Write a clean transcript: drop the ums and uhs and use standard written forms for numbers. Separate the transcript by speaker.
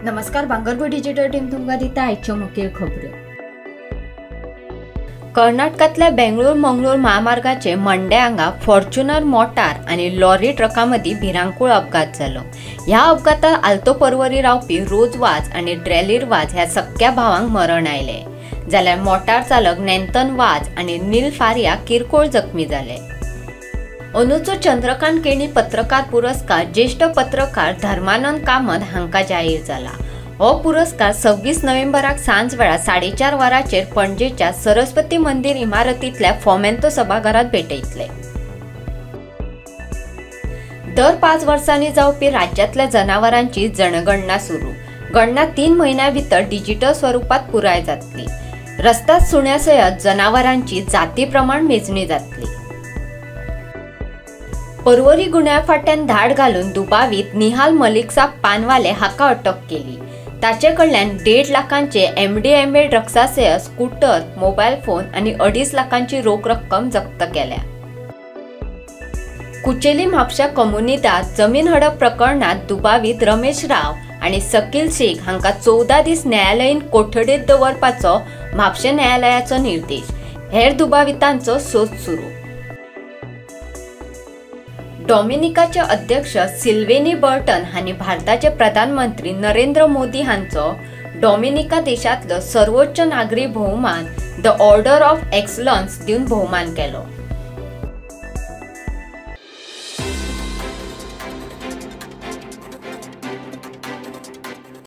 Speaker 1: नमस्कार, बांगरपूर digital team तुमकां दिता आयच्यो मुखेल खबरो।
Speaker 2: कर्नाटकातल्या बेंगळूर-मंगळूर महामार्गाचे मंडे हांगा फॉर्च्युनर मोटार आणि लॉरी ट्रकामदी भिरांकूळ अपघात जालो। ह्या अपघातात आल्तो पर्वरी रावपी रोज वाज आणि ड्रेलिर वाज ह्या सख्या भावांक मरण आयले, जाल्यार मोटार चालक नॅन्थन वाज आणि नील फारिया किरकोळ जखमी जाले। अंदूचो चंद्रकांत केणी पत्रकार पुरस्कार ज्येष्ठ पत्रकार धर्मानंद कामत हांका जाहीर जाला। हो पुरस्कार 26 नोव्हेंबराक सांज वेळा 4:30 वरांचेर पणजेच्या सरस्वती मंदिर इमारतीतल्या फोमेंतो सभाघरात भेटयतले। दर 5 वर्सांनी जावपी राज्यातल्या जनावरांची जनगणना सुरू। गणना 3 म्हयन्यां भितर डिजिटल स्वरूपात पुराय जातली। रस्त्यात सुण्यासयत जनावरांची जाती प्रमाण मेजणी जातली। पर्वरी गुन्ह्या फाट्यान धाड घालून दुबावीत निहाल मलिकचा पानवाले हाका अटक केली। ताचे कडल्यान 1.5 लाखांचे MDMA ड्रग्सासह स्कूटर, मोबाईल फोन आणि 2.5 लाखांची रोख रक्कम जप्त केल्या। कुचेली म्हापशा कम्युनिटात जमीन हडप प्रकरणात दुबावीत रमेश राव आणि सकील शेख हांका 14 दीस न्यायालयीन कोठडीत दवरपाचो म्हापशे न्यायालयाचो निर्देश। हेर दुबावितांचो सोद सुरू। डॉमिनिकाचे अध्यक्ष सिल्वेनी बर्टन हांनी भारताचे प्रधानमंत्री नरेंद्र मोदी हांचो डॉमिनिका देशांतलो सर्वोच्च नागरी भोवमान द ऑर्डर ऑफ एक्सलन्स दिवन भोवमान केलो।